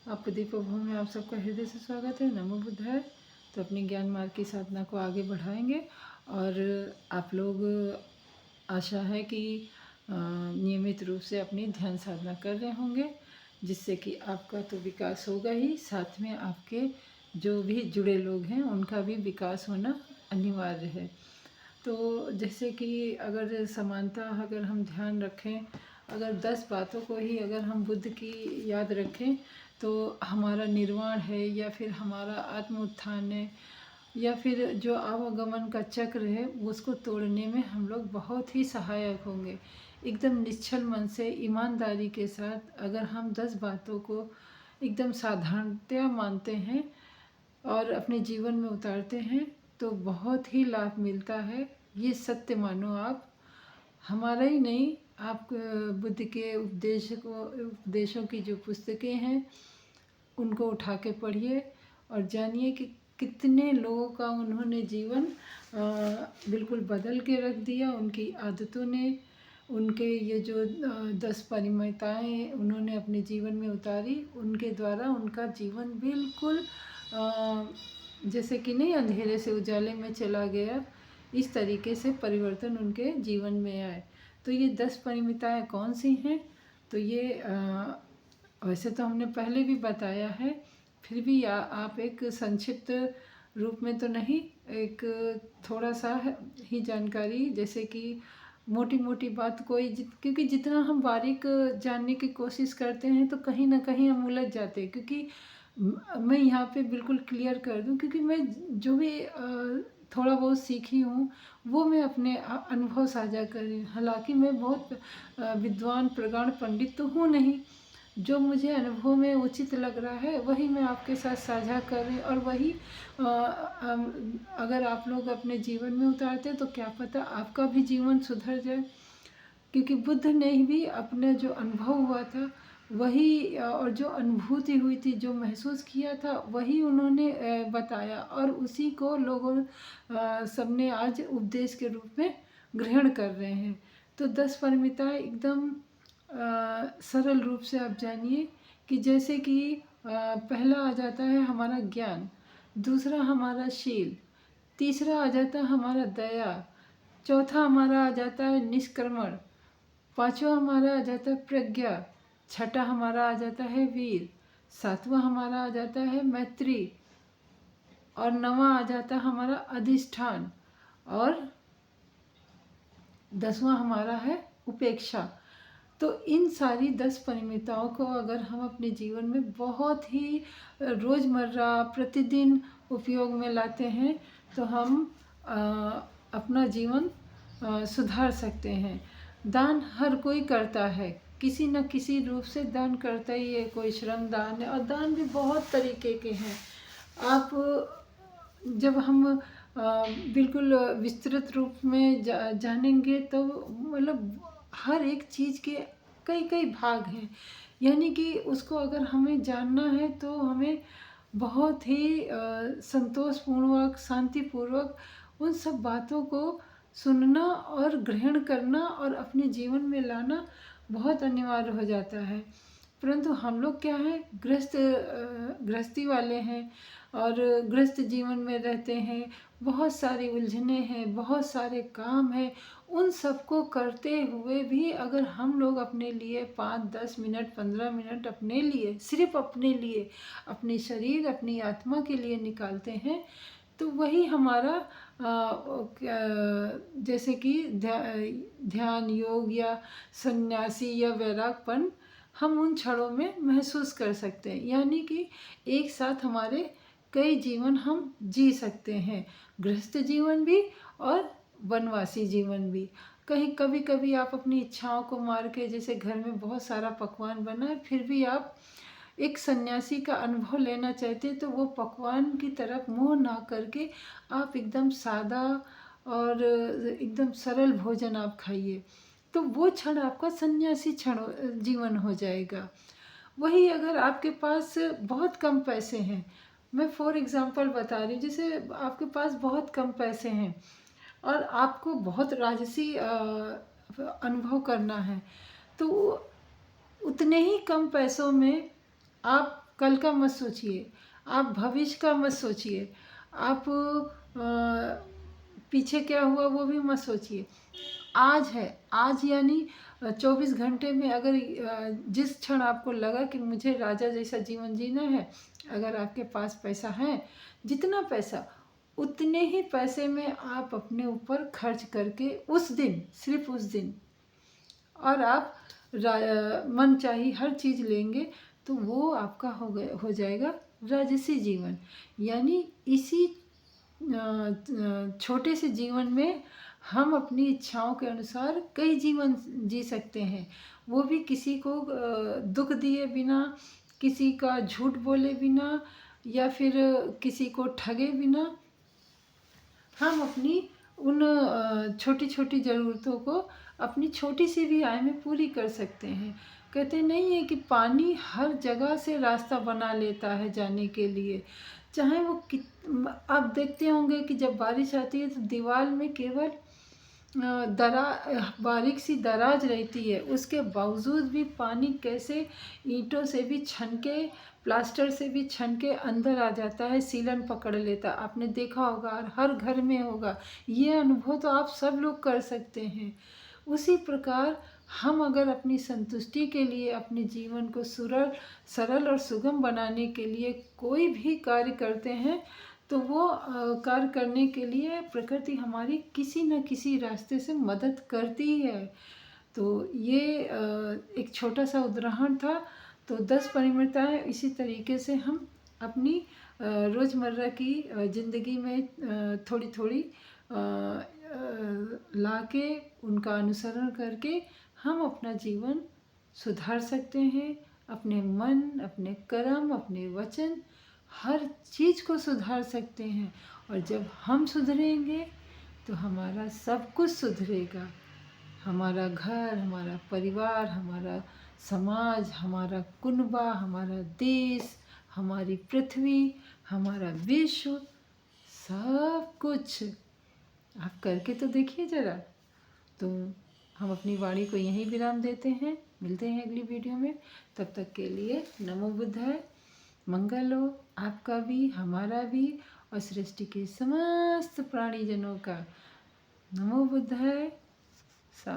आपके दीपोभव में आप सबका हृदय से स्वागत है। नमो बुद्धाय। तो अपनी ज्ञान मार्ग की साधना को आगे बढ़ाएंगे और आप लोग आशा है कि नियमित रूप से अपनी ध्यान साधना कर रहे होंगे, जिससे कि आपका तो विकास होगा ही, साथ में आपके जो भी जुड़े लोग हैं उनका भी विकास होना अनिवार्य है। तो जैसे कि अगर समानता अगर हम ध्यान रखें, अगर 10 बातों को ही अगर हम बुद्ध की याद रखें तो हमारा निर्वाण है, या फिर हमारा आत्म उत्थान है, या फिर जो आवागमन का चक्र है उसको तोड़ने में हम लोग बहुत ही सहायक होंगे। एकदम निश्चल मन से ईमानदारी के साथ अगर हम 10 बातों को एकदम साधारणतया मानते हैं और अपने जीवन में उतारते हैं तो बहुत ही लाभ मिलता है। ये सत्य मानो आप, हमारा ही नहीं, आप बुद्ध के उपदेशों की जो पुस्तकें हैं उनको उठा के पढ़िए और जानिए कि कितने लोगों का उन्होंने जीवन बिल्कुल बदल के रख दिया। उनकी आदतों ने, उनके ये जो 10 परिमिताएँ उन्होंने अपने जीवन में उतारी, उनके द्वारा उनका जीवन बिल्कुल जैसे कि नहीं अंधेरे से उजाले में चला गया, इस तरीके से परिवर्तन उनके जीवन में आए। तो ये 10 परिमिताएँ कौन सी हैं? तो ये वैसे तो हमने पहले भी बताया है, फिर भी आप एक संक्षिप्त रूप में तो नहीं, एक थोड़ा सा ही जानकारी, जैसे कि मोटी मोटी बात कोई क्योंकि जितना हम बारीक जानने की कोशिश करते हैं तो कहीं ना कहीं हम उलझ जाते हैं। क्योंकि मैं यहाँ पे बिल्कुल क्लियर कर दूँ, क्योंकि मैं जो भी थोड़ा बहुत सीखी हूँ वो मैं अपने अनुभव साझा कर रही हूँ। हालांकि मैं बहुत विद्वान प्रगाढ़ पंडित तो हूँ नहीं, जो मुझे अनुभव में उचित लग रहा है वही मैं आपके साथ साझा कर रही हूँ। और वही अगर आप लोग अपने जीवन में उतारते तो क्या पता आपका भी जीवन सुधर जाए। क्योंकि बुद्ध ने भी अपने जो अनुभव हुआ था वही, और जो अनुभूति हुई थी, जो महसूस किया था वही उन्होंने बताया, और उसी को लोगों सबने आज उपदेश के रूप में ग्रहण कर रहे हैं। तो 10 परमिताएं एकदम सरल रूप से आप जानिए कि जैसे कि पहला आ जाता है हमारा ज्ञान, दूसरा हमारा शील, तीसरा आ जाता है हमारा दया, चौथा हमारा आ जाता है निष्क्रमण, पांचवा हमारा आ जाता है प्रज्ञा, छठा हमारा आ जाता है वीर, सातवां हमारा आ जाता है मैत्री, और नवा आ जाता है हमारा अधिष्ठान, और 10वां हमारा है उपेक्षा। तो इन सारी 10 परिमिताओं को अगर हम अपने जीवन में बहुत ही रोज़मर्रा प्रतिदिन उपयोग में लाते हैं तो हम अपना जीवन सुधार सकते हैं। दान हर कोई करता है, किसी न किसी रूप से दान करता ही है। कोई श्रम दान है, और दान भी बहुत तरीके के हैं। आप जब हम बिल्कुल विस्तृत रूप में जानेंगे तो मतलब हर एक चीज़ के कई कई भाग हैं, यानी कि उसको अगर हमें जानना है तो हमें बहुत ही संतोषपूर्वक, शांतिपूर्वक उन सब बातों को सुनना और ग्रहण करना और अपने जीवन में लाना बहुत अनिवार्य हो जाता है। परंतु हम लोग क्या है, गृहस्थी वाले हैं और गृहस्थ जीवन में रहते हैं, बहुत सारी उलझने हैं, बहुत सारे काम हैं। उन सबको करते हुए भी अगर हम लोग अपने लिए 5-10 मिनट 15 मिनट अपने लिए, सिर्फ अपने लिए, अपने शरीर अपनी आत्मा के लिए निकालते हैं तो वही हमारा जैसे कि ध्यान योग या सन्यासी या वैरागपन हम उन क्षणों में महसूस कर सकते हैं। यानी कि एक साथ हमारे कई जीवन हम जी सकते हैं, गृहस्थ जीवन भी और वनवासी जीवन भी। कहीं कभी कभी आप अपनी इच्छाओं को मार के, जैसे घर में बहुत सारा पकवान बना है फिर भी आप एक सन्यासी का अनुभव लेना चाहते हैं तो वो पकवान की तरफ मुँह ना करके आप एकदम सादा और एकदम सरल भोजन आप खाइए, तो वो क्षण आपका सन्यासी क्षण जीवन हो जाएगा। वही अगर आपके पास बहुत कम पैसे हैं, मैं फॉर एग्जांपल बता रही हूँ, जैसे आपके पास बहुत कम पैसे हैं और आपको बहुत राजसी अनुभव करना है, तो उतने ही कम पैसों में आप कल का मत सोचिए, आप भविष्य का मत सोचिए, आप पीछे क्या हुआ वो भी मत सोचिए। आज है, आज यानी 24 घंटे में अगर जिस क्षण आपको लगा कि मुझे राजा जैसा जीवन जीना है, अगर आपके पास पैसा है, जितना पैसा उतने ही पैसे में आप अपने ऊपर खर्च करके उस दिन, सिर्फ उस दिन, और आप मन चाही हर चीज़ लेंगे तो वो आपका हो जाएगा राजसी जीवन। यानी इसी छोटे से जीवन में हम अपनी इच्छाओं के अनुसार कई जीवन जी सकते हैं, वो भी किसी को दुख दिए बिना, किसी का झूठ बोले बिना, या फिर किसी को ठगे बिना। हम अपनी उन छोटी छोटी ज़रूरतों को अपनी छोटी सी भी आय में पूरी कर सकते हैं। कहते नहीं है कि पानी हर जगह से रास्ता बना लेता है जाने के लिए, चाहे वो आप देखते होंगे कि जब बारिश आती है तो दीवार में केवल बारीक सी दराज रहती है, उसके बावजूद भी पानी कैसे ईंटों से भी छनके, प्लास्टर से भी छनके अंदर आ जाता है, सीलन पकड़ लेता। आपने देखा होगा और हर घर में होगा, ये अनुभव तो आप सब लोग कर सकते हैं। उसी प्रकार हम अगर अपनी संतुष्टि के लिए अपने जीवन को सरल और सुगम बनाने के लिए कोई भी कार्य करते हैं, तो वो कार्य करने के लिए प्रकृति हमारी किसी न किसी रास्ते से मदद करती है। तो ये एक छोटा सा उदाहरण था। तो 10 परिमितताएं इसी तरीके से हम अपनी रोज़मर्रा की ज़िंदगी में थोड़ी थोड़ी ला के, उनका अनुसरण करके हम अपना जीवन सुधार सकते हैं। अपने मन, अपने कर्म, अपने वचन, हर चीज़ को सुधार सकते हैं। और जब हम सुधरेंगे तो हमारा सब कुछ सुधरेगा। हमारा घर, हमारा परिवार, हमारा समाज, हमारा कुनबा, हमारा देश, हमारी पृथ्वी, हमारा विश्व, सब कुछ आप करके तो देखिए ज़रा। तो हम अपनी वाणी को यहीं विराम देते हैं, मिलते हैं अगली वीडियो में। तब तक के लिए नमो बुद्धाय। मंगल हो आपका भी, हमारा भी, और सृष्टि के समस्त प्राणीजनों का। नमो बुद्धाय।